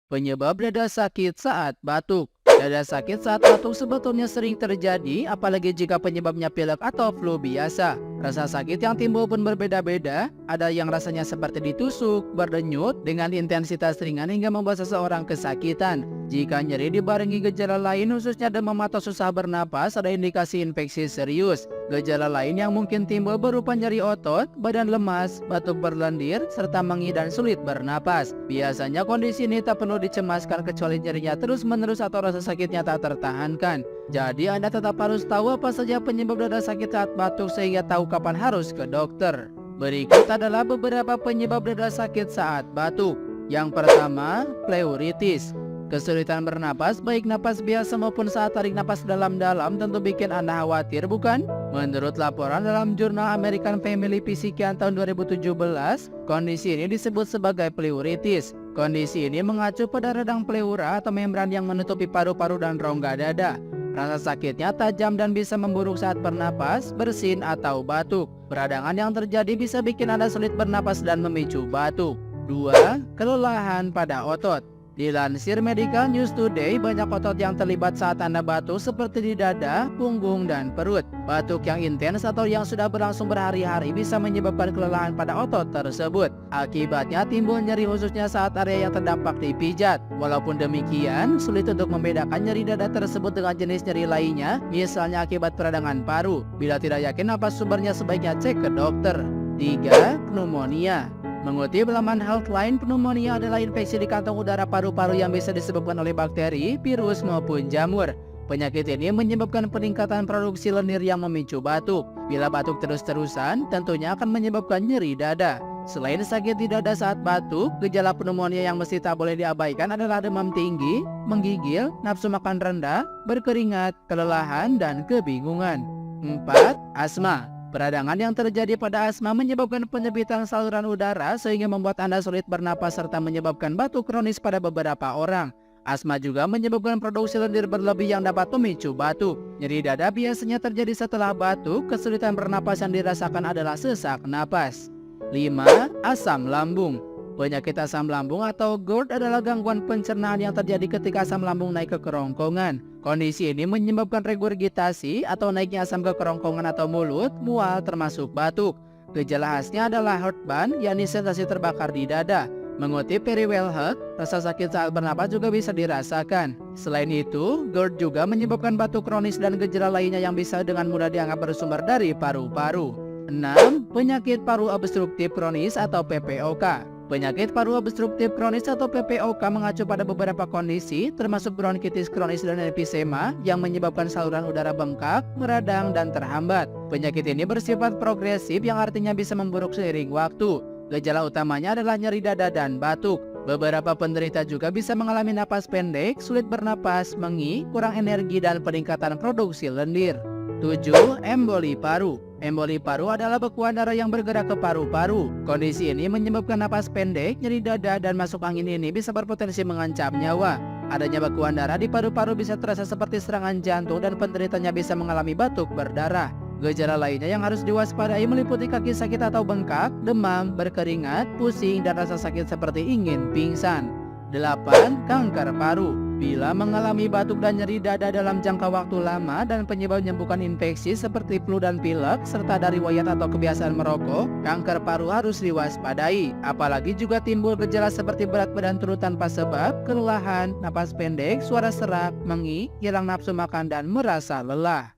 Penyebab dada sakit saat batuk. Dada sakit saat batuk sebetulnya sering terjadi, apalagi jika penyebabnya pilek atau flu biasa. Rasa sakit yang timbul pun berbeda-beda, ada yang rasanya seperti ditusuk, berdenyut, dengan intensitas ringan hingga membuat seseorang kesakitan. Jika nyeri dibarengi gejala lain, khususnya demam atau susah bernapas, ada indikasi infeksi serius. Gejala lain yang mungkin timbul berupa nyeri otot, badan lemas, batuk berlendir, serta mengi dan sulit bernapas. Biasanya kondisi ini tak perlu dicemaskan kecuali nyerinya terus-menerus atau rasa sakitnya tak tertahankan. Jadi Anda tetap harus tahu apa saja penyebab dada sakit saat batuk sehingga tahu kapan harus ke dokter. Berikut adalah beberapa penyebab dada sakit saat batuk. Yang pertama, pleuritis. Kesulitan bernapas, baik napas biasa maupun saat tarik napas dalam-dalam, tentu bikin Anda khawatir, bukan? Menurut laporan dalam jurnal American Family Physician tahun 2017, kondisi ini disebut sebagai pleuritis. Kondisi ini mengacu pada radang pleura atau membran yang menutupi paru-paru dan rongga dada. Rasa sakitnya tajam dan bisa memburuk saat bernapas, bersin, atau batuk. Peradangan yang terjadi bisa bikin Anda sulit bernapas dan memicu batuk. 2. Kelelahan pada otot. Dilansir Medical News Today, banyak otot yang terlibat saat Anda batuk seperti di dada, punggung, dan perut. Batuk yang intens atau yang sudah berlangsung berhari-hari bisa menyebabkan kelelahan pada otot tersebut. Akibatnya timbul nyeri khususnya saat area yang terdampak dipijat. Walaupun demikian, sulit untuk membedakan nyeri dada tersebut dengan jenis nyeri lainnya, misalnya akibat peradangan paru. Bila tidak yakin apa sumbernya, sebaiknya cek ke dokter. 3. Pneumonia. Mengutip laman Healthline, pneumonia adalah infeksi di kantong udara paru-paru yang bisa disebabkan oleh bakteri, virus, maupun jamur. Penyakit ini menyebabkan peningkatan produksi lendir yang memicu batuk. Bila batuk terus-terusan, tentunya akan menyebabkan nyeri dada. Selain sakit di dada saat batuk, gejala pneumonia yang mesti tak boleh diabaikan adalah demam tinggi, menggigil, nafsu makan rendah, berkeringat, kelelahan, dan kebingungan. 4. Asma. Peradangan yang terjadi pada asma menyebabkan penyempitan saluran udara sehingga membuat Anda sulit bernapas serta menyebabkan batuk kronis pada beberapa orang. Asma juga menyebabkan produksi lendir berlebih yang dapat memicu batuk. Nyeri dada biasanya terjadi setelah batuk. Kesulitan bernapas yang dirasakan adalah sesak napas. 5. Asam lambung. Penyakit asam lambung atau GERD adalah gangguan pencernaan yang terjadi ketika asam lambung naik ke kerongkongan. Kondisi ini menyebabkan regurgitasi atau naiknya asam ke kerongkongan atau mulut, mual, termasuk batuk. Gejala khasnya adalah heartburn, yakni sensasi terbakar di dada. Mengutip Perry Wellhead, rasa sakit saat bernapas juga bisa dirasakan. Selain itu, GERD juga menyebabkan batuk kronis dan gejala lainnya yang bisa dengan mudah dianggap bersumber dari paru-paru. 6. Penyakit paru obstruktif kronis atau PPOK. Penyakit paru obstruktif kronis atau PPOK mengacu pada beberapa kondisi, termasuk bronkitis kronis dan emfisema yang menyebabkan saluran udara bengkak, meradang, dan terhambat. Penyakit ini bersifat progresif yang artinya bisa memburuk seiring waktu. Gejala utamanya adalah nyeri dada dan batuk. Beberapa penderita juga bisa mengalami napas pendek, sulit bernapas, mengi, kurang energi, dan peningkatan produksi lendir. 7. Emboli paru. Emboli paru adalah bekuan darah yang bergerak ke paru-paru. Kondisi ini menyebabkan napas pendek, nyeri dada, dan masuk angin ini bisa berpotensi mengancam nyawa. Adanya bekuan darah di paru-paru bisa terasa seperti serangan jantung dan penderitanya bisa mengalami batuk berdarah. Gejala lainnya yang harus diwaspadai meliputi kaki sakit atau bengkak, demam, berkeringat, pusing, dan rasa sakit seperti ingin pingsan. 8. Kanker paru. Bila mengalami batuk dan nyeri dada dalam jangka waktu lama dan penyebabnya bukan infeksi seperti flu dan pilek, serta dari riwayat atau kebiasaan merokok, kanker paru harus diwaspadai. Apalagi juga timbul gejala seperti berat badan turun tanpa sebab, kelelahan, napas pendek, suara serak, mengi, hilang nafsu makan, dan merasa lelah.